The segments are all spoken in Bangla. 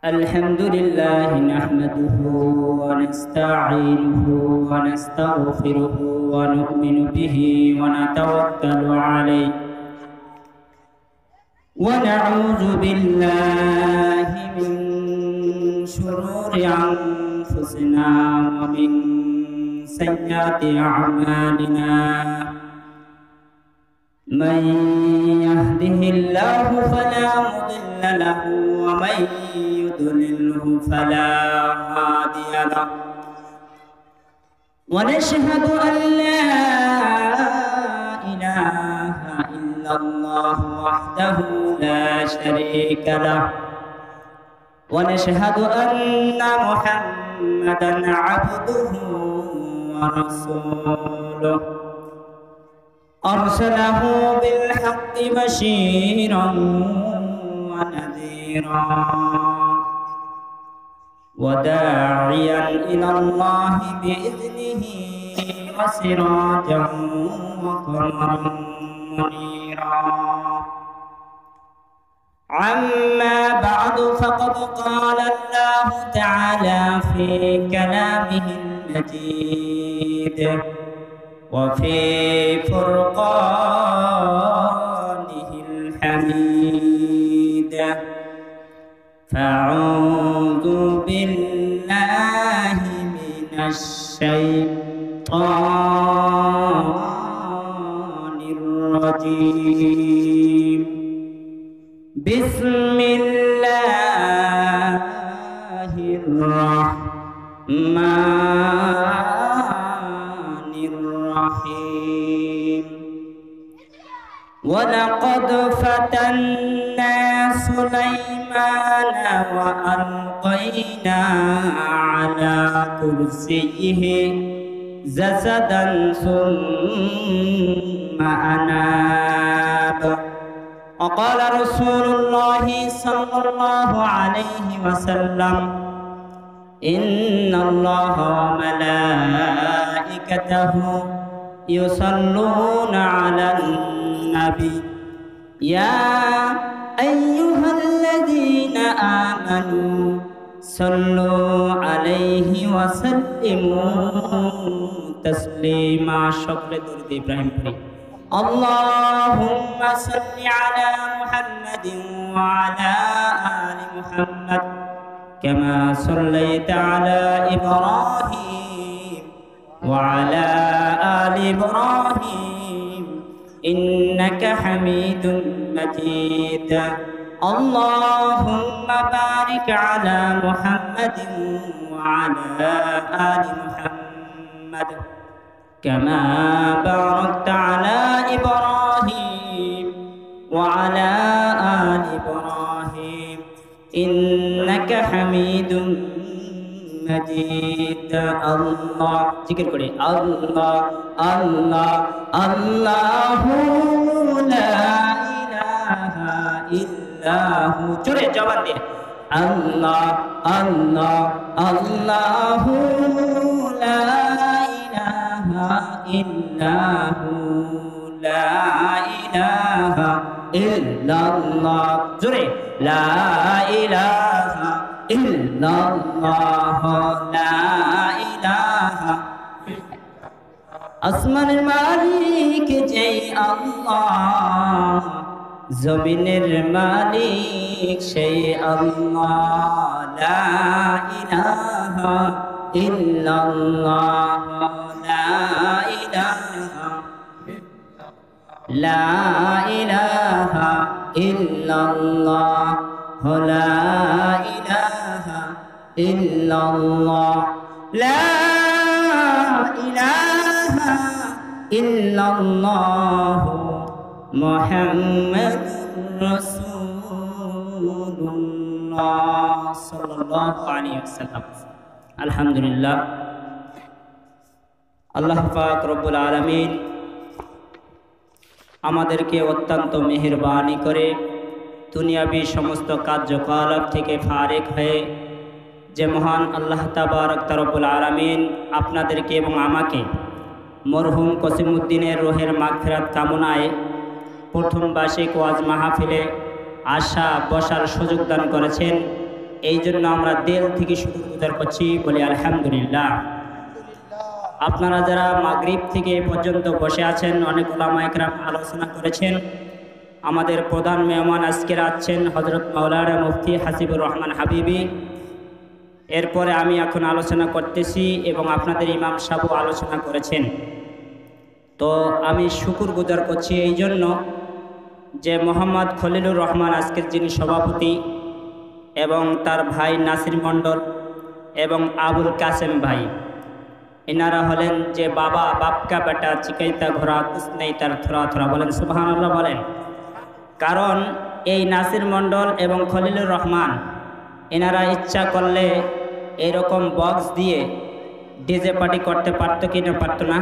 الحمد لله نحمده ونستعينه ونستغفره ونؤمن به ونتوكل عليه ونعوذ بالله من شرور أنفسنا ومن سيئات أعمالنا من يهده الله فلا مضل له ومن يضلله فلا هادي له ونشهد أن لا إله إلا الله وحده لا شريك له ونشهد أن محمدا عبده ورسوله أرسله بالحق بشيرا ونذيرا وداعيا إلى الله بإذنه وسراجا وقمرا منيرا عما بعد فقد قال الله تعالى في كلامه المجيد وفي فرقانه الحميد فأعوذ بالله من الشيطان الرجيم بسم الله الرحمن الرحيم ولقد فتنا سليمان وألقينا على كرسيه جسدا ثم أناب وقال رسول الله صلى الله عليه وسلم إن الله وملائكته يصلون على النبي يا أيها الذين آمنوا صلوا عليه وسلموا تسليما شكر درود إبراهيم اللهم صل على محمد وعلى آل محمد كما صليت على إبراهيم وعلى آل إبراهيم إنك حميد مجيد اللهم بارك على محمد وعلى آل محمد كما باركت على إبراهيم وعلى آل إبراهيم إنك حميد مجيد الله ذكر كري الله الله الله لا إله إلا هو جوري جوان دي الله الله الله لا إله إلا هو لا إله إلا الله جوري لا إله إلا الله لا إله আসমান মালিক যেই আল্লাহ জমিনের মালিক সেই আল্লাহ লা ইলাহা ইল্লাল্লাহ লা ইলাহা লা ইলাহা ইল্লাল্লাহ لا إله إلا الله لا إله إلا الله محمد رسول الله صلى الله عليه وسلم الحمد لله আল্লাহ পাক রব্বুল আলামিন আমাদেরকে অত্যন্ত মেহেরবানি করে দুনিয়াবী সমস্ত কার্যকলাপ থেকে ফারিক হয়ে যে মহান আল্লাহ তাবারক রব্বুল আলামিন আপনাদেরকে এবং আমাকে মরহুম কসিমউদ্দিনের রোহের মাগফিরাত কামনায় প্রথম বার্ষিক ওয়াজ মাহফিলে আসা বসার সুযোগ দান করেছেন। এই জন্য আমরা দিল থেকে শুকরগুজার করছি, বলি আলহামদুলিল্লাহ। আপনারা যারা মাগরিব থেকে এ পর্যন্ত বসে আছেন, অনেক উলামা ইকরাম আলোচনা করেছেন। আমাদের প্রধান মেহমান আজকের আছেন হযরত মাওলানা মুফতি হাসিবুর রহমান হাবিবি। এরপরে আমি এখন আলোচনা করতেছি এবং আপনাদের ইমাম সাহেব আলোচনা করেছেন। তো আমি শুকরগুজার করছি এই জন্য যে মোহাম্মদ খলিলুর রহমান আজকের যিনি সভাপতি, এবং তার ভাই নাসির মণ্ডল এবং আবুল কাসেম ভাই, এনারা হলেন যে বাবা বাপকা বেটা চিকাইতা ঘোরা কুছ নেই তার থোড়া থোড়া, বলেন সুবহানাল্লাহ বলেন। কারণ এই নাসির মণ্ডল এবং খলিলুর রহমান এনারা ইচ্ছা করলে এরকম বক্স দিয়ে ডিজে পার্টি করতে পারতো কি না পারতো না?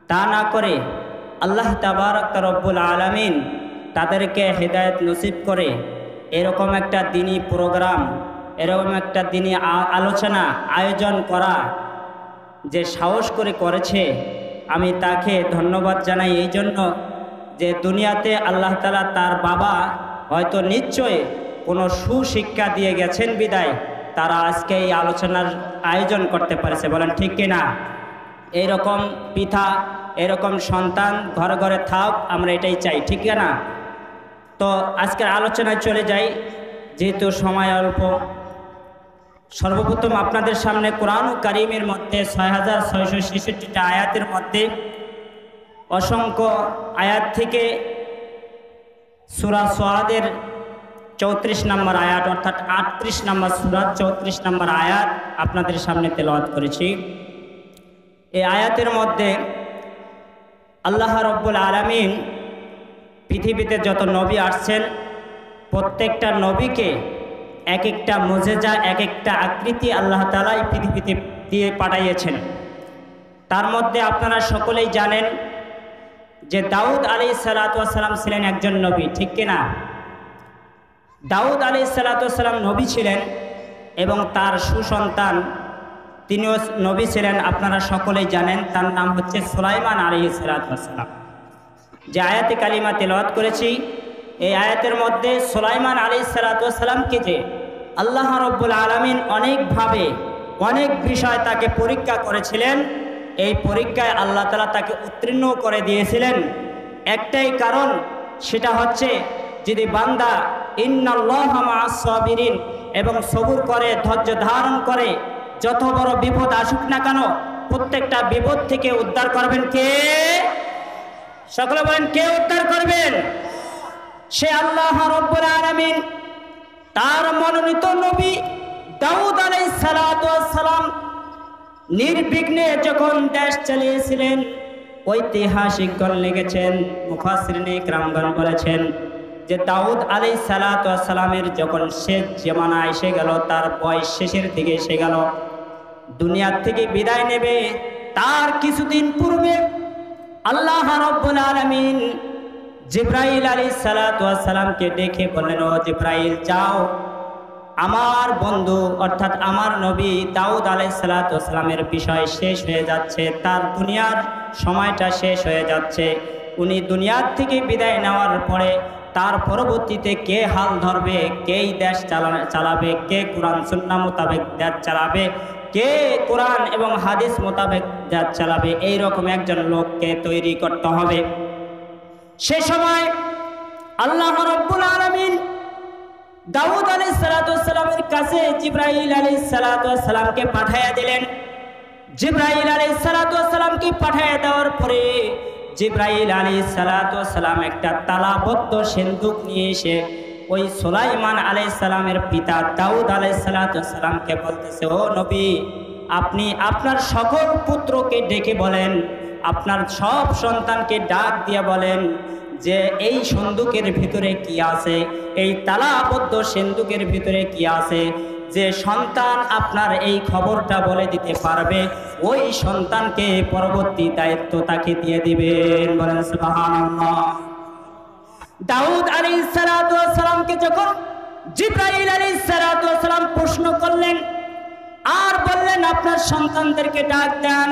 তা না করে আল্লাহ তাবারক রব্বুল আলামিন তাদেরকে হেদায়েত নসিব করে এরকম একটা দিনী প্রোগ্রাম, এরকম একটা দিনী আলোচনা আয়োজন করা যে সাহস করে করেছে, আমি তাকে ধন্যবাদ জানাই। এই জন্য যে দুনিয়াতে আল্লাহ তাআলা তার বাবা হয়তো নিশ্চয় কোনো সুশিক্ষা দিয়ে গেছেন বিদায় তারা আজকে এই আলোচনার আয়োজন করতে পারেছে, বলেন ঠিক কিনা? এইরকম পিতা, এরকম সন্তান ঘরে ঘরে থাক, আমরা এটাই চাই, ঠিক না? তো আজকের আলোচনায় চলে যাই, যেহেতু সময় অল্প। সর্বপ্রথম আপনাদের সামনে কোরআন কারীমের মধ্যে 6666টা আয়াতের মধ্যে অসংখ্য আয়াত থেকে সূরা সাদের 34 নম্বর আয়াত, অর্থাৎ 38 নম্বর সূরা 34 নম্বর আয়াত আপনাদের সামনে তেলাওয়াত করেছি। এই আয়াতের মধ্যে আল্লাহ রাব্বুল আলামিন পৃথিবীতে যত নবী আসছেন প্রত্যেকটা নবীকে এক একটা মুজিজা, এক একটা আকৃতি আল্লাহ তাআলা এই পৃথিবীতে দিয়ে পাঠিয়েছেন। তার মধ্যে আপনারা সকলেই জানেন যে দাউদ আলাইহিস সালাতু ওয়াস সালাম ছিলেন একজন নবী, ঠিক কিনা? দাউদ আলাইহিস সালাতু ওয়াস সালাম নবী ছিলেন এবং তার সুসন্তান তিনিও নবী ছিলেন, আপনারা সকলেই জানেন। তার নাম হচ্ছে সুলাইমান আলাইহিস সালাতু ওয়াস সালাম। যে আয়াতে কালিমা তেলাওয়াত করেছি, এই আয়াতের মধ্যে সুলাইমান আলাইহিস সালাতু ওয়াস সালামকে যে আল্লাহ রাব্বুল আলামিন অনেকভাবে অনেক বিষয় তাকে পরীক্ষা করেছিলেন, এই পরীক্ষায় আল্লাহ তাআলা তাকে উত্তীর্ণ করে দিয়েছিলেন। একটাই কারণ, সেটা হচ্ছে যদি বান্দা ইন্নাল্লাহা মাআস সাবিরিন এবং সবুর করে, ধৈর্য ধারণ করে, যত বড় বিপদ আসুক না কেন প্রত্যেকটা বিপদ থেকে উদ্ধার করবেন কে? সকলে বলেন, কে উদ্ধার করবেন? সে আল্লাহ রাব্বুল আলামিন তার মনোনীত নবী দাউদ আলাইহিস সালাতু ওয়াস সালাম নির্বিঘ্নে যখন দেশ চালিয়েছিলেন, ঐতিহাসিকগণ লিখেছেন, মুফাসসিরিনে ইকরামগণ বলেছেন যে দাউদ আলাইহিস সালাতু ওয়াস সালামের যখন শেষ জামানা এসে গেল, তার বয়স শেষের দিকে এসে গেল, দুনিয়া থেকে বিদায় নেবে, তার কিছুদিন পূর্বে আল্লাহ রাব্বুল আলামিন জিবরাইল আলাইহিস সালাতু ওয়াস সালামকে ডেকে বললেন, ও জিবরাইল যাও, আমার বন্ধু অর্থাৎ আমার নবী দাউদ আলাইহিস সালাতু ওয়াস সালামের বিষয় শেষ হয়ে যাচ্ছে, তার দুনিয়ার সময়টা শেষ হয়ে যাচ্ছে। উনি দুনিয়ার থেকে বিদায় নেওয়ার পরে তার পরবর্তীতে কে হাল ধরবে, কেই দেশ চালাবে, কে কোরআন সুন্নাহ মোতাবেক দেশ চালাবে, কে কোরআন এবং হাদিস মোতাবেক দেশ চালাবে, এইরকম একজন লোককে তৈরি করতে হবে। সে সময় আল্লাহ রাব্বুল আলামিন দাউদ আলাইহিস সালাতু ওয়াস সালামের কাছে জিবরাইল আলাইহিস সালাতু ওয়াস সালামকে পাঠিয়ে দিলেন। জিবরাইল আলাইহিস সালাতু ওয়াস সালামকে পাঠিয়ে দেওয়ার পরে জিবরাইল আলাইহিস সালাতু ওয়াস সালাম একটা তালাবদ্ধ সিন্দুক নিয়ে এসে ওই সুলাইমান আলাইহিস সালামের পিতা দাউদ আলাইহিস সালাতু ওয়াস সালামকে বলতেছে, ও নবী, আপনি আপনার সকল পুত্রকে ডেকে বলেন, আপনার সব সন্তানকে ডাক দিয়ে বলেন যে এই সিন্দুকের ভিতরে কি আছে, এই তালাবদ্ধ সিন্দুকের ভিতরে কি আছে, যে সন্তান আপনার এই খবরটা বলে দিতে পারবে ওই সন্তানকে পরবর্তী দায়িত্ব তাকে দিয়ে দিবেন, বলেন সুবহানাল্লাহ। দাউদ আলাইহিস সালাতু ওয়াস সালামকে যখন জিবরাইল আলাইহিস সালাতু ওয়াস সালাম প্রশ্ন করলেন আর বললেন আপনার সন্তানদেরকে ডাক দেন,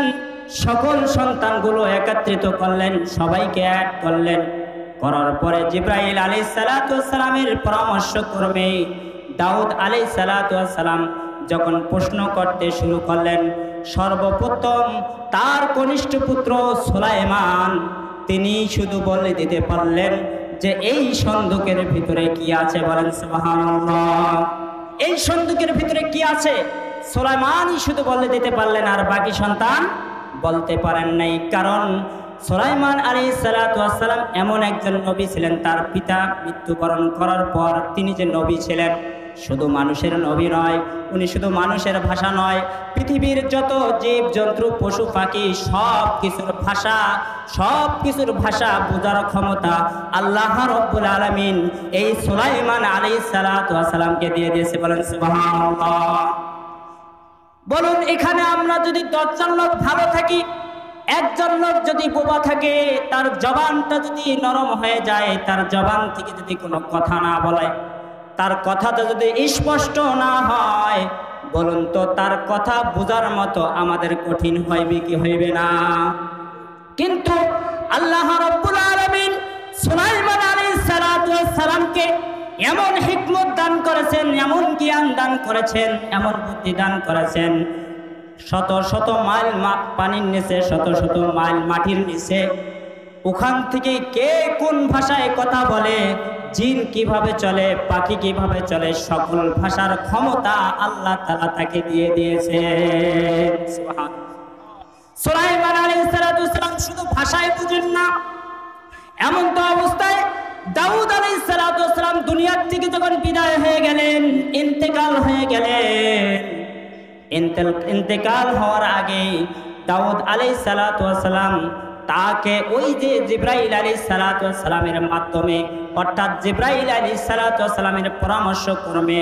সকল সন্তানগুলো একত্রিত করলেন, সবাইকে এক করলেন, করার পরে জিব্রাইল আলাইহিস সালাতু ওয়াস সালামের পরামর্শ ক্রমে দাউদ আলাইহিস সালাতু ওয়াস সালাম যখন প্রশ্ন করতে শুরু করলেন, সর্বপ্রথম তার কনিষ্ঠ পুত্র সুলাইমান তিনি শুধু বলে দিতে পারলেন যে এই সন্দুকের ভিতরে কি আছে। বলেন সুবহানাল্লাহ। এই সন্দুকের ভিতরে কি আছে সুলাইমানই শুধু বলে দিতে পারলেন, আর বাকি সন্তান বলতে পারেন নাই। কারণ সুলাইমান আলাইহিস সালাতু ওয়াস সালাম এমন একজন নবী ছিলেন, তার পিতা মৃত্যুবরণ করার পর তিনি যে নবী ছিলেন, শুধু মানুষের নবী নয়, উনি শুধু মানুষের ভাষা নয়, পৃথিবীর যত জীব জন্তু পশু পাখি সব কিছুর ভাষা বোঝার ক্ষমতা আল্লাহ রাব্বুল আলামিন এই সুলাইমান আলাইহিস সালাতু ওয়াস সালামকে দিয়ে দিয়েছে। বলেন সুবহানাল্লাহ। বলুন, এখানে আমরা যদি 10 জন লোক ভালো থাকি, একজন লোক যদি বোবা থাকে, তার জবানটা যদি নরম হয়ে যায়, তার জবান থেকে যদি কোনো কথা না বলে, তার কথাটা যদি স্পষ্ট না হয়, বলুন তো তার কথা বোঝার মতো আমাদের কঠিন হইবে কি হইবে না? কিন্তু আল্লাহ রাব্বুল আলামিন সুলাইমান আলাইহিস সালাতু ওয়াস সালামকে এমন হিকমত দান করেছেন, এমন জ্ঞান দান করেছেন, এমন বুদ্ধি দান করেছেন, শত শত মাইল পানির নিচে, শত শত মাইল মাটির নিচে, ওখান থেকে কে কোন ভাষায় কথা বলে, জিন কিভাবে চলে, পাখি কিভাবে চলে, সকল ভাষার ক্ষমতা আল্লাহ তাআলা তাকে দিয়ে দিয়েছে। সুলাইমান আলাইহিস সালাতু ওয়াস সালাম শুধু ভাষায় বুঝেন না, এমন তো অবস্থায় দাউদ আলাইহিস সালাতু ওয়াস সালাম দুনিয়ার থেকে যখন বিদায় হয়ে গেলেন, ইন্তেকাল হয়ে গেলেন, ইন্তেকাল হওয়ার আগে দাউদ আলাইহিস সালাতু ওয়াস সালাম তাকে ওই যে জিব্রাইল আলাইহিস সালাতু ওয়াস সালামের মাধ্যমে, অর্থাৎ জিব্রাইল আলাইহিস সালাতু ওয়াস সালামের পরামর্শ ক্রমে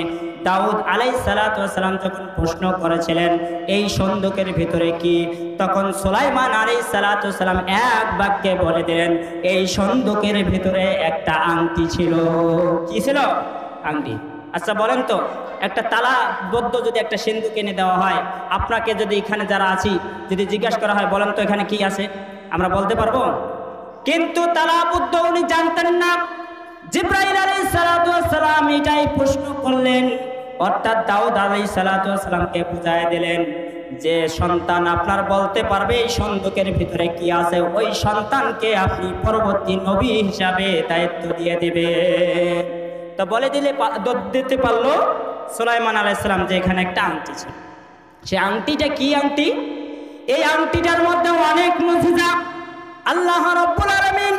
দাউদ আলাইহিস সালাতু ওয়াস সালাম যখন প্রশ্ন করেছিলেন এই সন্দুকের ভিতরে কি, তখন সুলাইমান আলাইহিস সালাতু ওয়াস সালাম এক বাক্যে বলে দিলেন, এই সন্দুকের ভিতরে একটা আংটি ছিল। কি ছিল? আংটি। আচ্ছা বলেন তো, একটা তালাবদ্ধ যদি একটা সিন্ধুক এনে দেওয়া হয়, আপনাকে যদি এখানে যারা আছি যদি জিজ্ঞাসা করা হয়, বলেন তো এখানে কি আছে, আমরা বলতে পারবো? কিন্তু তালাবদ্ধ উনি জানতেন না। জিব্রাইল আলাইহিস সালাতু ওয়াস সালাম এটাই প্রশ্ন করলেন, অর্থাৎ দাউদ আলাইহিস সালাতু ওয়াস সালামকে বুঝায় দিলেন যে সন্তান আপনার বলতে পারবে এই সন্দুকের ভিতরে কি আছে, ওই সন্তানকে আপনি পরবর্তী নবী হিসাবে দায়িত্ব দিয়ে দিবেন। তো বলে দিতে পারলো সুলাইমান আলাইহিস সালাম যে এখানে একটা আংটি ছিল। সে আংটিটা কি আংটি? এই আংটিটার মধ্যে অনেক মুজিজা। আল্লাহ রাব্বুল আলামিন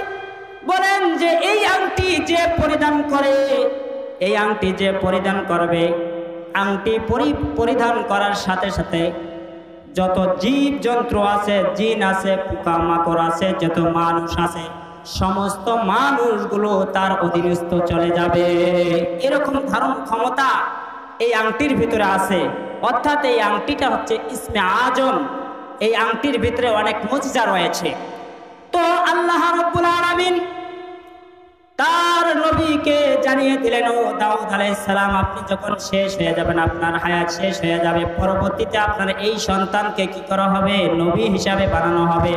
বলেন যে এই আংটি যে পরিধান করে, এই আংটি যে পরিধান করবে, আংটি পরিধান করার সাথে সাথে যত জীব জন্তু আছে, জিন আছে, পোকামাকড় আছে, যত মানুষ আছে, সমস্ত মানুষগুলো তার অধীনস্থ চলে যাবে। এরকম ধারণ ক্ষমতা এই আংটির ভিতরে আছে। অর্থাৎ এই আংটিটা হচ্ছে ইসমে আজম। এই আংটির ভিতরে অনেক মুজিজা রয়েছে। তো আল্লাহ রাব্বুল আলামিন তার নবীকে জানিয়ে দিলেন, ও দাউদ আলাইহিস সালাম, আপনি যখন শেষ হয়ে যাবেন, আপনার হায়াত শেষ হয়ে যাবে, পরবর্তীতে আপনার এই সন্তানকে কি করা হবে? নবী হিসাবে বানানো হবে।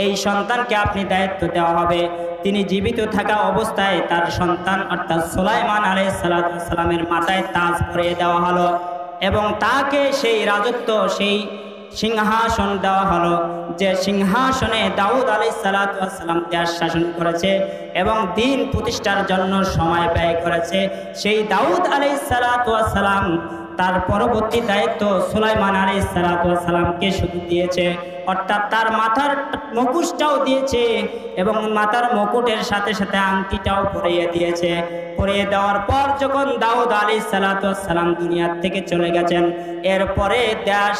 এই সন্তানকে আপনি দায়িত্ব দেওয়া হবে। তিনি জীবিত থাকা অবস্থায় তার সন্তান অর্থাৎ সুলাইমান আলাইহিস সালাতু ওয়াস সালামের মাথায় তাজ পরিয়ে দেওয়া হলো এবং তাকে সেই রাজত্ব, সেই সিংহাসন দেওয়া হলো, যে সিংহাসনে দাউদ আলাইহিস সালাতু ওয়াস সালাম দেশ শাসন করেছে এবং দিন প্রতিষ্ঠার জন্য সময় ব্যয় করেছে। সেই দাউদ আলাইহিস সালাতু ওয়াস সালাম তার পরবর্তী দায়িত্ব সুলাইমান আলাইহিস সালাতু ওয়াস সালামকে শুধু দিয়েছে, অর্থাৎ তার মাথার মুকুটটাও দিয়েছে এবং মাথার মুকুটের সাথে সাথে আংটিটাও পরিয়ে দিয়েছে। পরিয়ে দেওয়ার পর যখন দাউদ আলাইহিস সালাতু ওয়াস সালাম দুনিয়া থেকে চলে গেছেন, এরপরে দেশ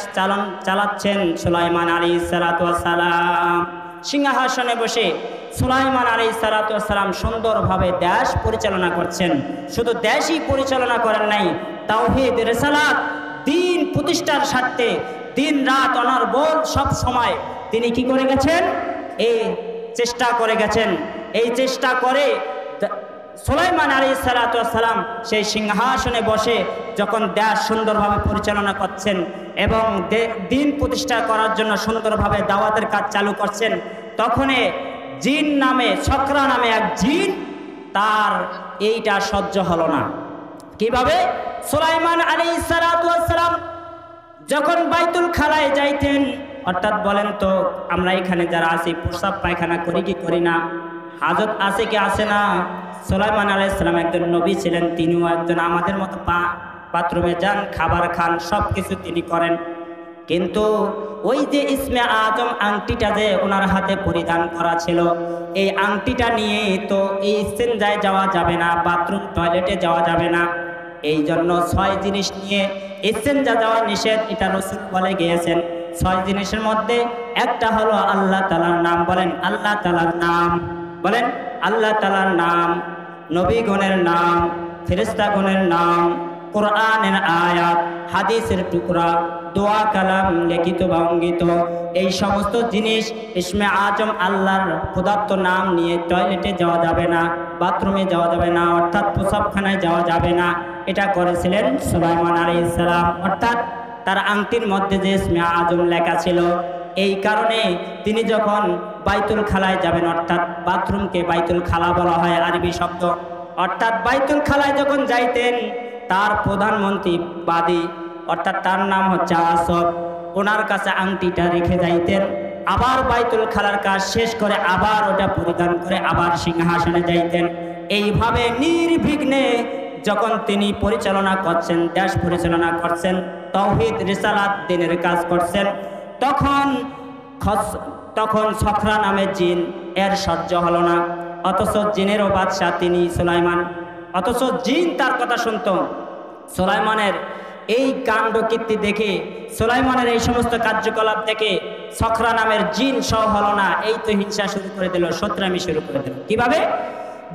চালাচ্ছেন সুলাইমান আলাইহিস সালাতু ওয়াস সালাম। সিংহাসনে বসে সুলাইমান আলাইহিস সালাতু ওয়াস সালাম সুন্দরভাবে দেশ পরিচালনা করছেন। শুধু দেশই পরিচালনা করেন নাই, তাওহীদ, রিসালাত, দিন প্রতিষ্ঠার স্বার্থে দিন রাত অনর্গল সব সময় তিনি কি করে গেছেন? এই চেষ্টা করে গেছেন। এই চেষ্টা করে সুলাইমান আলাইহিস সালাতু ওয়াস সালাম সেই সিংহাসনে বসে যখন দেশ সুন্দরভাবে পরিচালনা করছেন এবং দিন প্রতিষ্ঠা করার জন্য সুন্দরভাবে দাওয়াতের কাজ চালু করছেন, তখনই জিন নামে ছকরা নামে এক জিন, তার এইটা সহ্য হলো না। কিভাবে? সুলাইমান আলাইহিস সালাতু ওয়াস সালাম যখন বাইতুল খালায় যাইতেন, অর্থাৎ বলেন তো আমরা এখানে যারা আছি প্রস্রাব পায়খানা করি কি করি না? হাজত আছে কি আছে না? সুলাইমান আলাইহিস সালাম একজন নবী ছিলেন, তিনিও একজন আমাদের মতো বাথরুমে যান, খাবার খান, সব কিছু তিনি করেন। কিন্তু ওই যে ইসমে আজম আংটিটা যে ওনার হাতে পরিধান করা ছিল, এই আংটিটা নিয়ে তো এই ইস্তেঞ্জায় যাওয়া যাবে না, বাথরুম টয়লেটে যাওয়া যাবে না। এই জন্য 6 জিনিস নিয়ে ইস্তেঞ্জা যাওয়া নিষেধ, এটা রাসূল বলে গিয়েছেন। 6 জিনিসের মধ্যে একটা হলো আল্লাহ তাআলার নাম। বলেন আল্লাহ তাআলার নাম, বলেন আল্লাহ তাআলার নাম, নবীগণের নাম, ফেরেশতাগণের নাম, কোরআনের আয়াত, হাদিসের টুকরা, দোয়া কালাম লিখিত বা অঙ্গিত, এই সমস্ত জিনিস ইসমে আজম আল্লাহর ক্ষুধার্ত নাম নিয়ে টয়লেটে যাওয়া যাবে না, বাথরুমে যাওয়া যাবে না, অর্থাৎ প্রসাবখানায় যাওয়া যাবে না। এটা করেছিলেন সুলাইমান আলাইহিস সালাম। অর্থাৎ তার আংটির মধ্যে যে ইসমে আজম লেখা ছিল, এই কারণে তিনি যখন বাইতুল খালায় যাবেন, অর্থাৎ বাথরুমকে বাইতুল খালা বলা হয় আরবি শব্দ, অর্থাৎ বাইতুল খালায় যখন যাইতেন, তার প্রধানমন্ত্রী বাদী, অর্থাৎ তার নাম হচ্ছে আসব, ওনার কাছে আংটিটা রেখে যাইতেন। আবার বাইতুল খালার কাজ শেষ করে আবার ওটা পরিধান করে আবার সিংহাসনে যাইতেন। এইভাবে নির্বিঘ্নে যখন তিনি পরিচালনা করছেন, দেশ পরিচালনা করছেন, তাওহীদ রিসালাত দ্বীনের কাজ করছেন, তখন ছকরা নামে জিন এর সহ্য হলো না। অথচ জিনেরও বাদশাহ তিনি সুলাইমান, অথচ জিন তার কথা শুনত। সুলাইমানের এই কাণ্ড কীর্তি দেখে, সুলাইমানের এই সমস্ত কার্যকলাপ দেখে ছকরা নামের জিন সহ হলো না, এই তো হিংসা শুরু করে দিল, শত্রামি শুরু করে দিল। কিভাবে?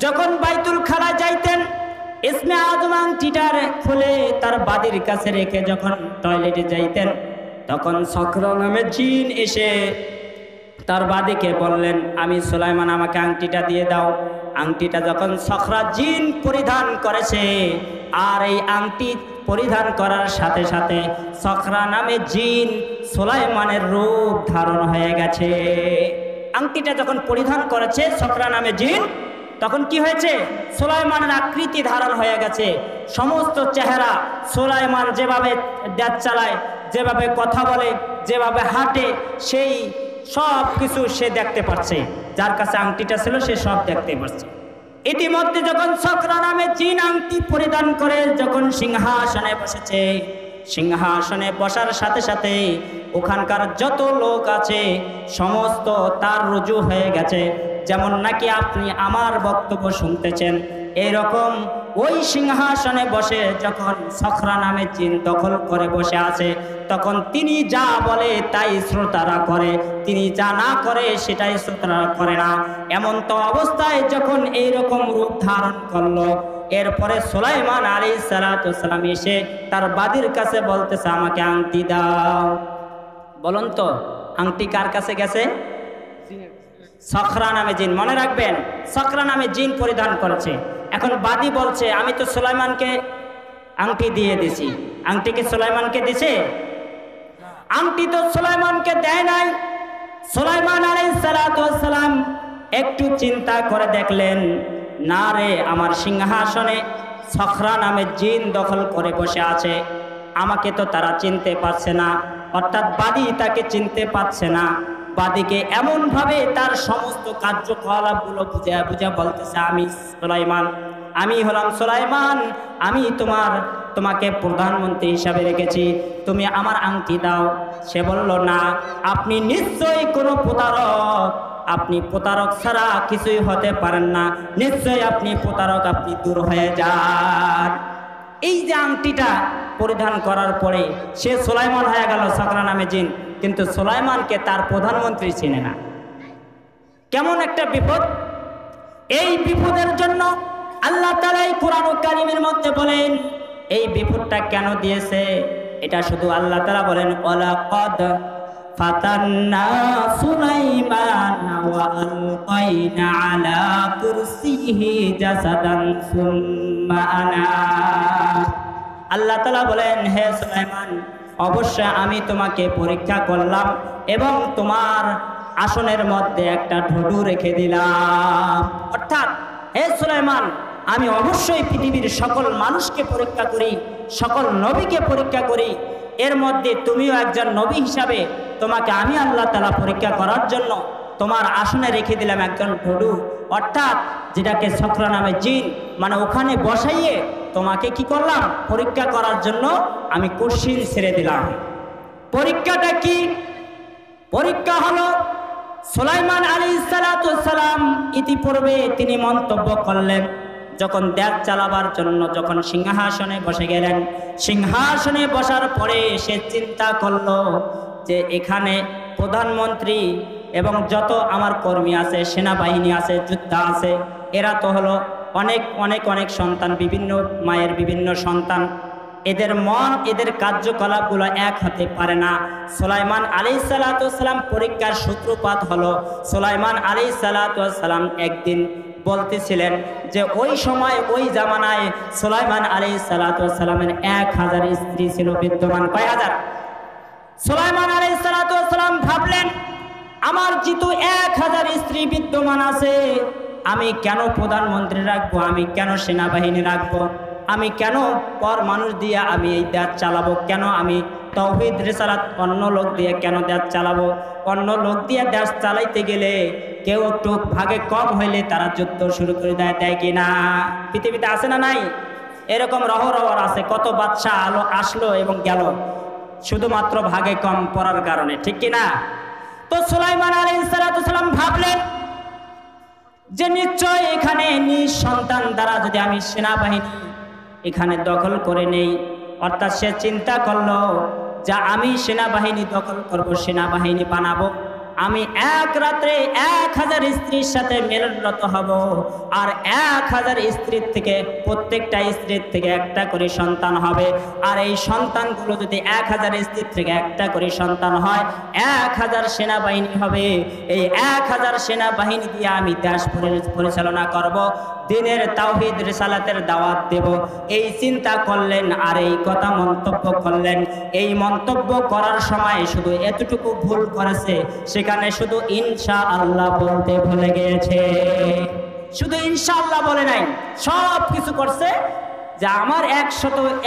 যখন বাইতুল খালা যাইতেন, ইসমে আজম আংটিটার খুলে তার বাদির কাছে রেখে যখন টয়লেটে যাইতেন, তখন ছকরা নামে জিন এসে তার বাদিকে বললেন, আমি সুলাইমান, আমাকে আংটিটা দিয়ে দাও। আংটিটা যখন ছকরা জিন পরিধান করেছে, আর এই আংটি পরিধান করার সাথে সাথে ছকরা নামে জিন সুলাইমানের রূপ ধারণ হয়ে গেছে। আংটিটা যখন পরিধান করেছে ছকরা নামে জিন, তখন কি হয়েছে? সুলাইমানের আকৃতি ধারণ হয়ে গেছে। সমস্ত চেহারা, সুলাইমান যেভাবে দেশ চালায়, যেভাবে কথা বলে, যেভাবে হাঁটে, সেই সব কিছু সে দেখতে পাচ্ছে। যার কাছে আংটিটা ছিল সে সব দেখতে পাচ্ছে। ইতিমধ্যে যখন ছকরা নামে জিন আংটি পরিধান করে যখন সিংহাসনে বসেছে, সিংহাসনে বসার সাথে সাথে ওখানকার যত লোক আছে সমস্ত তার রুজু হয়ে গেছে। যেমন নাকি আপনি আমার বক্তব্য শুনতেছেন, এরকম ওই সিংহাসনে বসে যখন ছকরা নামে জিন দখল করে বসে আছে, তখন তিনি যা বলে তাই শ্রোতারা করে, তিনি যা না করে সেটাই শ্রোতারা করে না। এমন তো অবস্থায় যখন এইরকম রূপ ধারণ করলো, এরপরে সুলাইমান আলাইহিস সালাতু ওয়াস সালাম এসে তার বাদীর কাছে বলতেছে, আমাকে আংটি দাও। বলুন তো আংটি কার কাছে গেছে? ছকরা নামে জিন। মনে রাখবেন, ছকরা নামে জিন পরিধান করেছে। এখন বাদী বলছে, আমি তো সুলাইমানকে আংটি দিয়ে দিছি। আংটি কি সুলাইমানকে দিছে? আংটি তো সুলাইমানকে দেয় নাই। সুলাইমান আলাইহিস সালাতু ওয়াস সালাম একটু চিন্তা করে দেখলেন, না রে, আমার সিংহাসনে ছকরা নামে জিন দখল করে বসে আছে, আমাকে তো তারা চিনতে পারছে না, অর্থাৎ বাদী তাকে চিনতে পারছে না। বাদীকে এমনভাবে তার সমস্ত কার্যকলাপগুলো বুঝা বুঝা বলতেছে, আমি সুলাইমান, আমি হলাম সুলাইমান, আমি তোমাকে প্রধানমন্ত্রী হিসাবে রেখেছি, তুমি আমার আংটি দাও। সে বলল, না, আপনি নিশ্চয়ই কোনো প্রতারক, আপনি প্রতারক ছাড়া কিছুই হতে পারেন না, নিশ্চয়ই আপনি প্রতারক, আপনি দূর হয়ে যান। এই যে আংটিটা পরিধান করার পরে সে সুলাইমান হয়ে গেল, ছকরা নামে জিন, কিন্তু সুলাইমানকে তার প্রধানমন্ত্রী চিনে না। কেমন একটা বিপদ! এই বিপদের জন্য আল্লাহ তাআলা এই কোরআন কারীমের মধ্যে বলেন, এই বিপদটা কেন দিয়েছে এটা শুধু আল্লাহ তাআলা বলেন, ওয়ালাকাদ ফাতান্না সুলাইমান ওয়া আলকাইনা আলা কুরসিহি জাসাদান সুম্মা আনা। আল্লাহ তাআলা বলেন, হে সুলাইমান, অবশ্যই আমি তোমাকে পরীক্ষা করলাম এবং তোমার আসনের মধ্যে একটা ঢুডু রেখে দিলাম। অর্থাৎ হে সুলাইমান, আমি অবশ্যই পৃথিবীর সকল মানুষকে পরীক্ষা করি, সকল নবীকে পরীক্ষা করি, এর মধ্যে তুমিও একজন নবী হিসাবে তোমাকে আমি আল্লাহ তাআলা পরীক্ষা করার জন্য তোমার আসনে রেখে দিলাম একজন ঢুডু, অর্থাৎ যেটাকে সখরা নামে জিন, মানে ওখানে বসাইয়ে তোমাকে কি করলাম, পরীক্ষা করার জন্য আমি কোশ্চিন ছেড়ে দিলাম। পরীক্ষাটা কি? পরীক্ষা হলো সুলাইমান আলাইহিস সালাম ইতিপূর্বে তিনি মন্তব্য করলেন, যখন দেশ চালাবার জন্য যখন সিংহাসনে বসে গেলেন, সিংহাসনে বসার পরে সে চিন্তা করলো যে এখানে প্রধানমন্ত্রী এবং যত আমার কর্মী আছে, সেনাবাহিনী আছে, যোদ্ধা আছে, এরা তো হলো অনেক অনেক অনেক সন্তান, বিভিন্ন মায়ের বিভিন্ন সন্তান, এদের মন এদের কার্যকলাপগুলো এক হতে পারে না। সুলাইমান আলাইহিস সালাম পরীক্ষার সূত্রপাত হলো, সুলাইমান আলাইহিস সালাম একদিন বলতেছিলেন যে ওই সময় ওই জামানায় সুলাইমান আলাইহিস সালামের 1000 স্ত্রী ছিল বিদ্যমান। কয় হাজার? সুলাইমান আলাইহিস সালাম ভাবলেন, আমার যেহেতু 1000 স্ত্রী বিদ্যমান আছে, আমি কেন প্রধানমন্ত্রী রাখবো, আমি কেন সেনাবাহিনী রাখবো, আমি কেন পর মানুষ দিয়ে আমি এই দেশ চালাবো, কেন আমি তাওহীদ রিসালাত অন্য লোক দিয়ে কেন দেশ চালাবো? অন্য লোক দিয়ে দেশ চালাইতে গেলে কেউ একটু ভাগে কম হইলে তারা যুদ্ধ শুরু করে দেয়, দেয় কি না? পৃথিবীতে আছে না নাই? এরকম রহর আছে, কত বাদশা আসলো এবং গেল শুধুমাত্র ভাগে কম পড়ার কারণে, ঠিক কি না? তো সুলাইমান আলাইহিস সালাম ভাবলেন যে নিশ্চয় এখানে নিজ সন্তান দ্বারা যদি আমি সেনাবাহিনী এখানে দখল করে নেই, অর্থাৎ সে চিন্তা করলো যে আমি সেনাবাহিনী দখল করব, সেনাবাহিনী বানাবো, আমি এক রাত্রে 1000 স্ত্রীর সাথে মিলনরত হব, আর 1000 স্ত্রীর থেকে প্রত্যেকটা স্ত্রীর থেকে একটা করে সন্তান হবে, আর এই সন্তানগুলো যদি 1000 স্ত্রীর থেকে একটা করে সন্তান হয়, 1000 সেনাবাহিনী হবে, এই 1000 সেনাবাহিনী দিয়ে আমি দেশ পরিচালনা করব, দিনের তাওহীদ রিসালাতের দাওয়াত দেব। এই চিন্তা করলেন আর এই কথা মন্তব্য করলেন। এই মন্তব্য করার সময় শুধু এতটুকু ভুল করেছে, সেখানে শুধু ইনশাআল্লাহ বলতে ভুলে গিয়েছে। শুধু ইনশাআল্লাহ বলে নাই, সব কিছু করছে যে আমার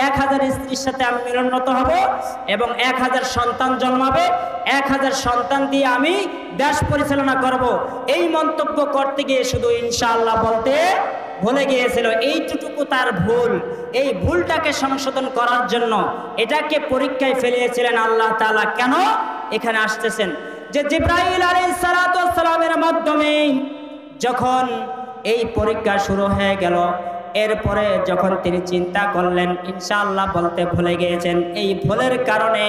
1000 স্ত্রীর সাথে আমি মিলনরত হব এবং 1000 সন্তান জন্মাবে, 1000 সন্তান দিয়ে আমি দেশ পরিচালনা করব। এই মন্তব্য করতে গিয়ে শুধু ইনশাআল্লাহ বলতে ভুলে গিয়েছিল। এইটুকু তার ভুল। এই ভুলটাকে সংশোধন করার জন্য এটাকে পরীক্ষায় ফেলিয়েছিলেন আল্লাহ তাআলা। কেন এখানে আসতেছেন যে জিবরাইল আলাইহিস সালামের মাধ্যমে যখন এই পরীক্ষা শুরু হয়ে গেল, এরপরে যখন তিনি চিন্তা করলেন ইনশাআল্লাহ বলতে ভুলে গিয়েছেন, এই ভুলের কারণে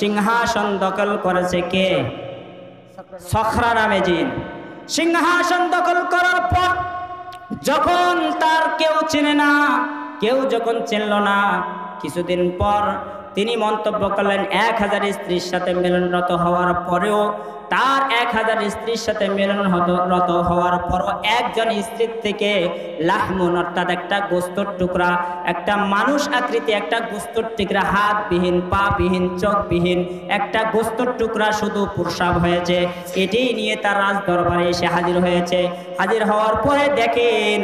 সিংহাসন দখল করেছে কে? সখরা নামে জিন। সিংহাসন দখল করার পর যখন তার কেউ চেনে না, কেউ যখন চিনল না, কিছুদিন পর তিনি মন্তব্য করলেন 1000 স্ত্রীর সাথে মিলনরত হওয়ার পরেও, তার 1000 স্ত্রীর সাথে মিলনরত হওয়ার পরও একজন স্ত্রীর থেকে লাহমুন, অর্থাৎ একটা গোস্তর টুকরা, একটা মানুষ আকৃতি একটা গোস্তর টুকরা, হাতবিহীন, পাবিহীন, চোখবিহীন একটা গোস্তর টুকরা শুধু প্রসাব হয়েছে। এটি নিয়ে তার রাজ দরবারে এসে হাজির হয়েছে। হাজির হওয়ার পরে দেখেন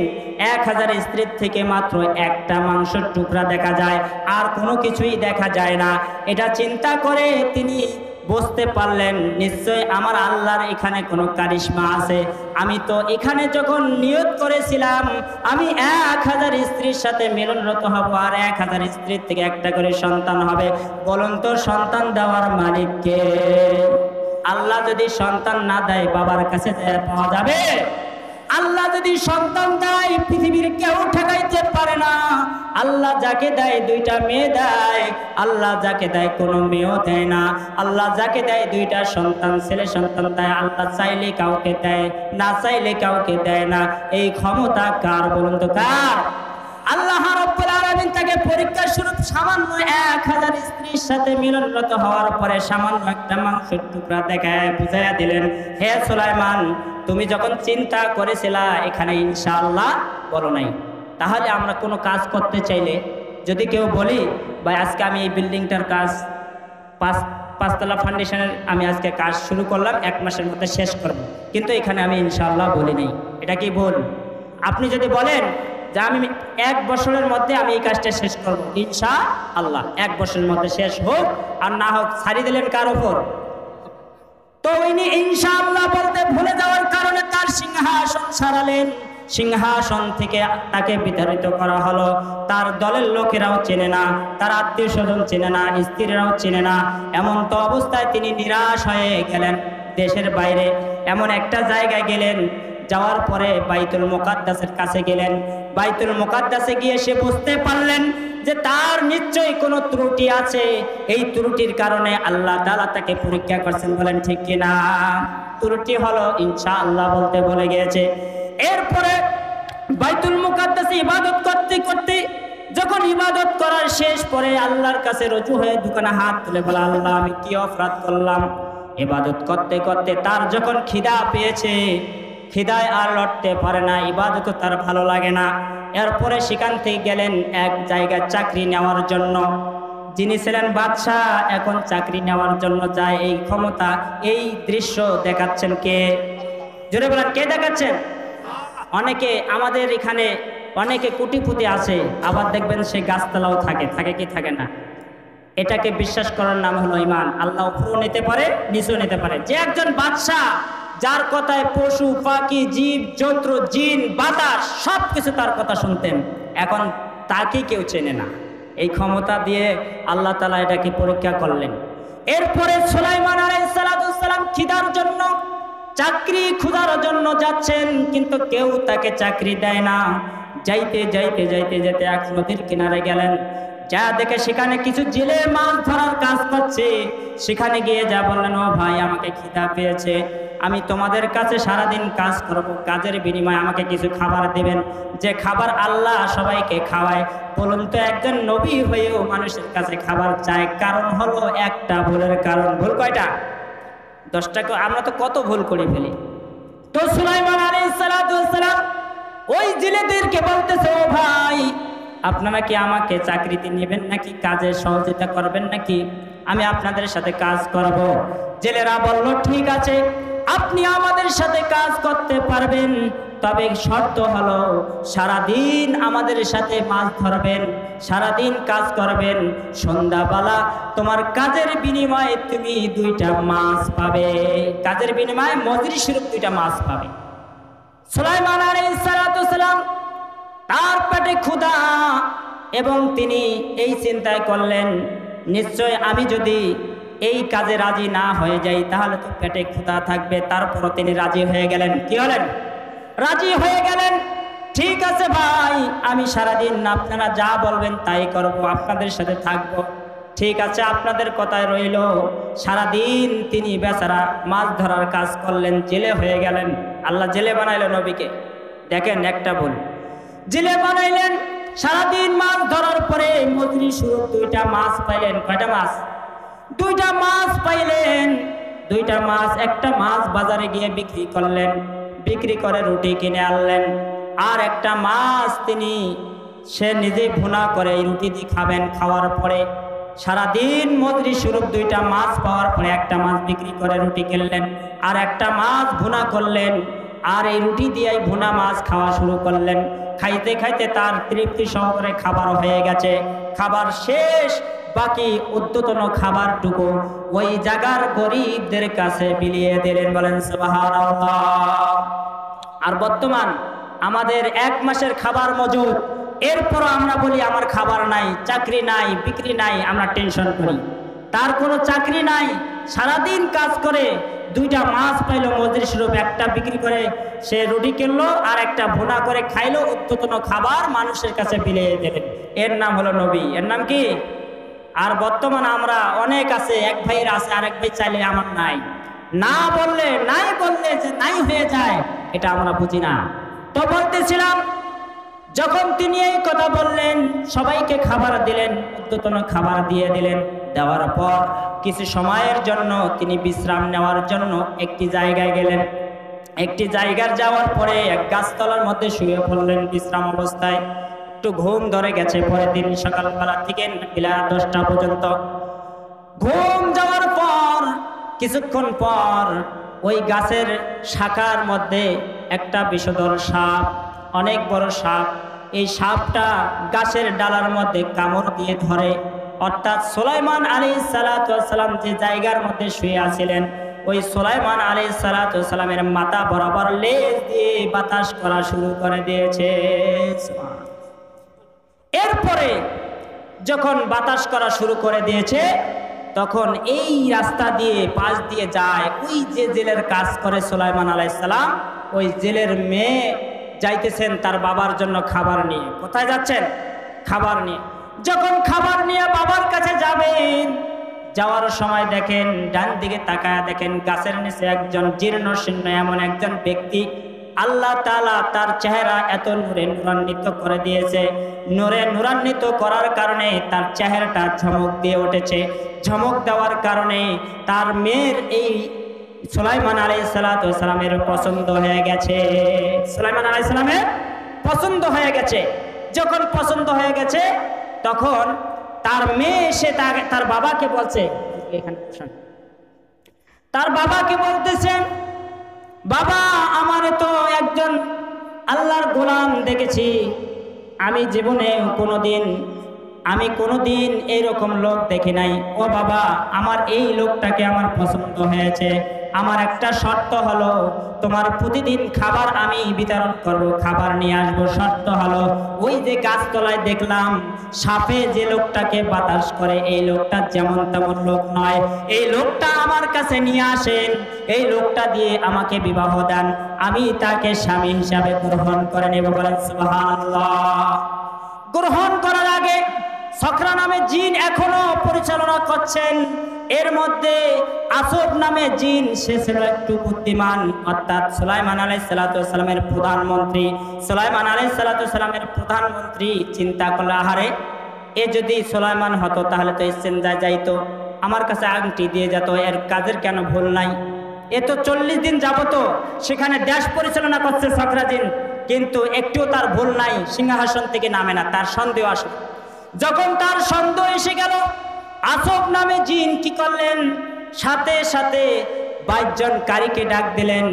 1000 স্ত্রীর থেকে মাত্র একটা মাংসের টুকরা দেখা যায়, আর কোনো কিছুই দেখা যায় না। এটা চিন্তা করে তিনি বুঝতে পারলেন নিশ্চয় আমার আল্লাহর এখানে কোনো কারিশমা আছে। আমি তো এখানে যখন নিয়ত করেছিলাম আমি 1000 স্ত্রীর সাথে মিলনরত হব আর 1000 স্ত্রীর থেকে একটা করে সন্তান হবে, বলুন তো সন্তান দেওয়ার মালিক কে? আল্লাহ যদি সন্তান না দেয় বাবার কাছে পাওয়া যাবে? আল্লাহ যদি সন্তান দেয় পৃথিবীর কেউ ঠেকাইতে পারে না। আল্লাহ যাকে দেয় 2টা মেয়ে দেয়, আল্লাহ যাকে দেয় কোনো মেয়েও দেয় না। আল্লাহ যাকে দেয় 2টা সন্তান, ছেলে সন্তান দেয়। আল্লাহ চাইলে কাউকে দেয়, না চাইলে কাউকে দেয় না। এই ক্ষমতা কার বলুন তো? কার? আল্লাহ রাব্বুল আলামিন তাকে পরীক্ষা স্বরূপ সামান্য 1000 স্ত্রীর সাথে মিলনরত হওয়ার পরে সামান্য একটা মাংসের টুকরা দেখায় বুঝাইয়া দিলেন, হে সুলাইমান, তুমি যখন চিন্তা করেছিলা এখানে ইনশাআল্লাহ বলো নাই, তাহলে আমরা কোনো কাজ করতে চাইলে যদি কেউ বলি ভাই আজকে আমি এই বিল্ডিংটার কাজ পাঁচতলা ফাউন্ডেশনের আমি আজকে কাজ শুরু করলাম, 1 মাসের মধ্যে শেষ করব, কিন্তু এখানে আমি ইনশাআল্লাহ বলি নাই। এটা কি ভুল? আপনি যদি বলেন যে আমি 1 বছরের মধ্যে আমি এই কাজটা শেষ করব, ইনশাআল্লাহ 1 বছরের মধ্যে শেষ হোক আর না হোক, ছাড়িয়ে দিলেন কার উপর? তো ইনি ইনশাআল্লাহ বলতে ভুলে যাওয়ার কারণে তার সিংহাসন ছাড়ালেন, সিংহাসন থেকে তাকে বিতাড়িত করা হলো। তার দলের লোকেরাও চেনে না, তার আত্মীয় স্বজন চেনে না, স্ত্রীরাও চেনে না। এমন তো অবস্থায় তিনি নিরাশ হয়ে গেলেন, দেশের বাইরে এমন একটা জায়গায় গেলেন। যাওয়ার পরে বাইতুল মুকাদ্দাসের কাছে গেলেন। বাইতুল মুকাদ্দাসে গিয়ে সে বুঝতে পারলেন যে তার নিশ্চয়ই কোনো ত্রুটি আছে। এই ত্রুটির কারণে আল্লাহ তাআলা তাকে পরীক্ষা করছেন। বলেন ঠিক কিনা? ত্রুটি হলো ইনশাআল্লাহ বলতে ভুলে গিয়েছে। এরপরে বাইতুল মুকাদ্দাসে ইবাদত করতে করতে যখন ইবাদত করার শেষ পরে আল্লাহর কাছে রুজু হয়ে দুখানা হাত তুলে বলে, আল্লাহ আমি কি অপরাধ করলাম? ইবাদত করতে করতে তার যখন খিদা পেয়েছে, খিদায় আর লড়তে পারে না, ইবাদতও তার ভালো লাগে না। এরপরে সেখান থেকে গেলেন এক জায়গায় চাকরি নেওয়ার জন্য। যিনি ছিলেন বাদশাহ, এখন চাকরি নেওয়ার জন্য যায়। এই ক্ষমতা, এই দৃশ্য দেখাচ্ছেন কে? জোরে বলেন, কে দেখাচ্ছেন? অনেকে আমাদের এখানে অনেকে কোটিপতি আছে, আবার দেখবেন সে গাছতলাও থাকে, থাকে কি থাকে না? এটাকে বিশ্বাস করার নাম হলো ঈমান। আল্লাহ উপরেও নিতে পারে, নিচেও নিতে পারে। যে একজন বাদশাহ, যার কথায় পশু পাখি জীব জন্তু জিন বাতাস সবকিছু তার কথা শুনতেন, এখন তাকে কেউ চেনে না। এই ক্ষমতা দিয়ে আল্লাহ তাআলা এটাকে পরীক্ষা করলেন। এরপরে সুলাইমান আলাইহিস সালাম খিদার জন্য, চাকরি খোঁজার জন্য যাচ্ছেন, কিন্তু কেউ তাকে চাকরি দেয় না। যাইতে যাইতে যাইতে যেতে এক নদীর কিনারে গেলেন। যা দেখে সেখানে কিছু জেলে মাছ ধরার কাজ করছে। সেখানে গিয়ে যা বললেন, ও ভাই আমাকে খিদা পেয়েছে, আমি তোমাদের কাছে সারাদিন কাজ করব, কাজের বিনিময়ে আমাকে কিছু খাবার দেবেন, যে খাবার আল্লাহ সবাইকে খাওয়ায়। বলুন তো, একজন নবী হয়েও মানুষের কাছে খাবার চায়, কারণ হলো একটা ভুলের কারণ। ভুল কয়টা? 10টা। আমরা তো কত ভুল করে ফেলি। তো সুলাইমান আলাইহিস সালাম ওই জেলেদেরকে বলতেছে, ও ভাই আপনারা কি আমাকে চাকরিতে নেবেন নাকি কাজে সহযোগিতা করবেন নাকি? আমি আপনাদের সাথে কাজ করব। জেলেরা বলল, ঠিক আছে, আপনি আমাদের সাথে কাজ করতে পারবেন, তবে শর্ত হলো সারাদিন আমাদের সাথে মাছ ধরবেন, সারাদিন কাজ করবেন, সন্ধ্যাবেলা তোমার কাজের বিনিময়ে তুমি 2টা মাছ পাবে। কাজের বিনিময়ে মজুরি স্বরূপ 2টা মাছ পাবে। সুলাইমান আলাইহিস সালাম তার পেটে ক্ষুধা, এবং তিনি এই চিন্তায় করলেন, নিশ্চয় আমি যদি এই কাজে রাজি না হয়ে যাই তাহলে তো পেটে ক্ষুধা থাকবে। তারপরও তিনি রাজি হয়ে গেলেন। কি হলেন? রাজি হয়ে গেলেন। ঠিক আছে ভাই, আমি সারাদিন আপনারা যা বলবেন তাই করব, আপনাদের সাথে থাকবো। ঠিক আছে, আপনাদের কথায় রইল। সারাদিন তিনি বেচারা মাছ ধরার কাজ করলেন, জেলে হয়ে গেলেন। আল্লাহ জেলে বানাইল নবীকে। দেখেন একটা ভুল, জেলে বানাইলেন। সারাদিন মাছ ধরার পরে মজুরি স্বরূপ 2টা মাছ পাইলেন। কয়টা মাছ? 2টা মাছ পাইলেন। 2টা মাছ, একটা মাছ বাজারে গিয়ে বিক্রি করলেন, বিক্রি করে রুটি কিনে আনলেন। আর একটা মাছ সে নিজে ভুনা করে এই রুটি দিয়ে খাবেন। খাওয়ার পরে সারাদিন মজুরি স্বরূপ 2টা মাছ পাওয়ার পরে একটা মাছ বিক্রি করে রুটি কিনলেন, আর একটা মাছ ভুনা করলেন, আর এই রুটি দিয়ে ভুনা মাছ খাওয়া শুরু করলেন। খাইতে খাইতে তার তৃপ্তি সহকারে খাবার হয়ে গেছে। খাবার শেষ, বাকি উদ্যতন খাবারটুকু ওই জায়গার গরিবদের কাছে বিলিয়ে দিলেন। বলেন সুবহানাল্লাহ। আর বর্তমান আমাদের 1 মাসের খাবার মজুদ, এরপরও আমরা বলি আমার খাবার নাই, চাকরি নাই, বিক্রি নাই, আমরা টেনশন করি। তার কোনো চাকরি নাই, সারাদিন কাজ করে 2টা মাছ পাইলো মজুরি স্বরূপ, একটা বিক্রি করে সে রুটি কিনলো, আর একটা ভুনা করে খাইলো। উদ্যতন খাবার মানুষের কাছে বিলিয়ে দিলেন। এর নাম হলো নবী। এর নাম কি? আর বর্তমান আমরা অনেক আছে, এক ভাইয়ের আছে, আরেক ভাই চাইলে আমার নাই, না বললে নাই, বললে যে নাই হয়ে যায়, এটা আমরা বুঝি না। তো বলতেছিলাম, যখন তিনি এই কথা বললেন, সবাইকে খাবার দিলেন, উদ্যতন খাবার দিয়ে দিলেন। দেওয়ার পর কিছু সময়ের জন্য তিনি বিশ্রাম নেওয়ার জন্য একটি জায়গায় গেলেন। একটি জায়গার যাওয়ার পরে এক গাছতলার মধ্যে শুয়ে পড়লেন বিশ্রাম অবস্থায়। একটু ঘুম ধরে গেছে। পরের দিন সকালবেলা থেকে বেলা 10টা পর্যন্ত ঘুম যাওয়ার পর কিছুক্ষণ পর ওই গাছের শাখার মধ্যে একটা বিষধর সাপ, অনেক বড় সাপ, এই সাপটা গাছের ডালার মধ্যে কামড় দিয়ে ধরে। অর্থাৎ সুলাইমান আলাইহিস সালাতু ওয়াস সালাম যে জায়গার মধ্যে শুয়ে আছিলেন, ওই সুলাইমান আলাইহিস সালাতু ওয়াস সালামের মাথা বরাবর লেজ দিয়ে বাতাস করা শুরু করে দিয়েছে। এরপরে যখন বাতাস করা শুরু করে দিয়েছে, তখন এই রাস্তা দিয়ে পাশ দিয়ে যায় ওই যে জেলের কাজ করে সুলাইমান আলাইহিস সালাম, ওই জেলের মেয়ে যাইতেছেন তার বাবার জন্য খাবার নিয়ে। কোথায় যাচ্ছেন? খাবার নিয়ে। যখন খাবার নিয়ে বাবার কাছে যাবেন, যাওয়ার সময় দেখেন, ডান দিকে তাকায় দেখেন গাছের নিচে একজন জীর্ণ শীর্ণ এমন একজন ব্যক্তি। আল্লাহ তাআলা তার চেহারা এত নূরে নূরান্বিত করে দিয়েছে, নূরে নূরান্বিত করার কারণে তার চেহারাটা ঝমক দিয়ে উঠেছে। ঝমক দেওয়ার কারণে তার মেয়ের এই সুলাইমান আলাইহিস সালাতু ওয়াস সালামের পছন্দ হয়ে গেছে। সুলাইমান আলাইহিস সালামের পছন্দ হয়ে গেছে। যখন পছন্দ হয়ে গেছে, তখন তার মেয়ে এসে তার বাবাকে বলছে, এখানে বসেন, তার বাবাকে বলতেছেন, বাবা, আমার তো একজন আল্লাহর গোলাম দেখেছি, আমি জীবনে কোনোদিন এইরকম লোক দেখি নাই। ও বাবা, আমার এই লোকটাকে আমার পছন্দ হয়েছে। আমার একটা শর্ত হলো, তোমার প্রতিদিন খাবার আমি বিতরণ করব, খাবার নিয়ে আসবো। শর্ত হলো, ওই যে গাছতলায় দেখলাম সাপে যে লোকটাকে বাতাস করে, এই লোকটা যেমন তেমন লোক নয়, এই লোকটা আমার কাছে নিয়ে আসেন, এই লোকটা দিয়ে আমাকে বিবাহ দেন, আমি তাকে স্বামী হিসাবে গ্রহণ করে নেব। বলেন সুবহানাল্লাহ। গ্রহণ করার আগে সখরা নামে জিন এখনো পরিচালনা করছেন। এর মধ্যে আসব নামে জিন, সে ছিল একটু বুদ্ধিমান, অর্থাৎ সুলাইমান আলাইহিস সালাতু ওয়াস সালামের প্রধানমন্ত্রী। সুলাইমান আলাইহিস সালাতু ওয়াস সালামের প্রধানমন্ত্রী চিন্তা করলো, আহারে, এ যদি সুলাইমান হতো তাহলে তো ইস্তেঞ্জায় যাইতো, আমার কাছে আংটি দিয়ে যেত, এর কাজের কেন ভুল নাই? এ তো 40 দিন যাবত সেখানে দেশ পরিচালনা করছে সখরা জিন, কিন্তু একটুও তার ভুল নাই, সিংহাসন থেকে নামে না। তার সন্দেহ আসে। যখন তার সন্দেহ এসে গেল, আসব নামে জিন কি করলেন, সাথে সাথে 22 জন কারীকে ডাক দিলেন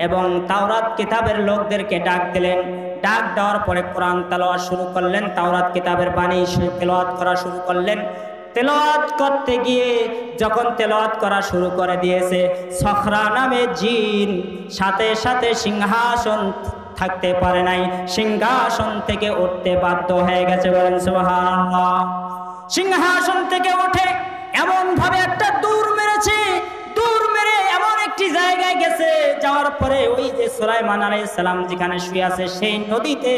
এবং তাওরাত কিতাবের লোকদেরকে ডাক দিলেন। ডাক দেওয়ার পরে কোরআন তেলাওয়াত শুরু করলেন, তাওরাত কিতাবের বাণী তেলাওয়াত করা শুরু করলেন। তেলাওয়াত করতে গিয়ে যখন তেলাওয়াত করা শুরু করে দিয়েছে, সখরা নামে জিন সাথে সাথে সিংহাসন থাকতে পারে নাই, সিংহাসন থেকে উঠতে বাধ্য হয়ে গেছে। বলেন সুবহানাল্লাহ। সিংহাসন থেকে উঠে এমন ভাবে একটা দৌড় মেরেছে, দৌড় মেরে এমন একটি জায়গায় গেছে, যাওয়ার পরে ওই যে সুলাইমান আলাইহিস সালাম যেখানে শুয়ে আছে, সেই নদীতে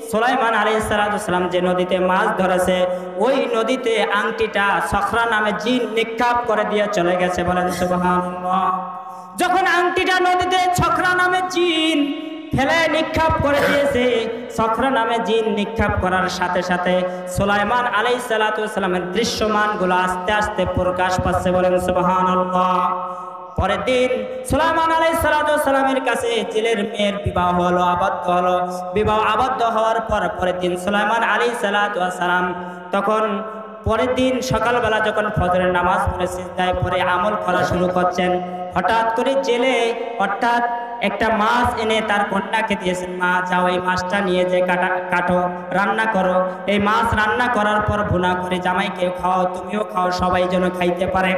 সুলাইমান আলাইহিস সালাম যে নদীতে মাছ ধরেছে, ওই নদীতে আংটিটা সখরা নামে জিন নিক্ষেপ করে দিয়ে চলে গেছে। বলেন সুবহানাল্লাহ। যখন আংটিটা নদীতে সখরা নামে জিন ফেলে নিক্ষেপ করে দিয়েছে, সখরা নামে জিন নিক্ষেপ করার সাথে সাথে সুলাইমান আলাইহিস সালামের দৃশ্যমানগুলো আস্তে আস্তে প্রকাশ পাচ্ছে। বলেন সুবহানাল্লাহ। পরের দিন সুলাইমান আলাইহিস সালামের কাছে জেলের মেয়ের বিবাহ হলো, আবদ্ধ হলো। বিবাহ আবদ্ধ হওয়ার পর পরের দিন সুলাইমান আলাইহিস সালাম তখন পরের দিন সকালবেলা যখন ফজরের নামাজ পড়ে সিজদায় পড়ে আমল করা শুরু করছেন, হঠাৎ করে জেলে অর্থাৎ একটা মাছ এনে তার কন্যাকে দিয়েছেন, মা যাও এই মাছটা নিয়ে যে কাটো, রান্না করো। এই মাছ রান্না করার পর ভুনা করে জামাইকে খাও, তুমিও খাও, সবাই যেন খাইতে পারে।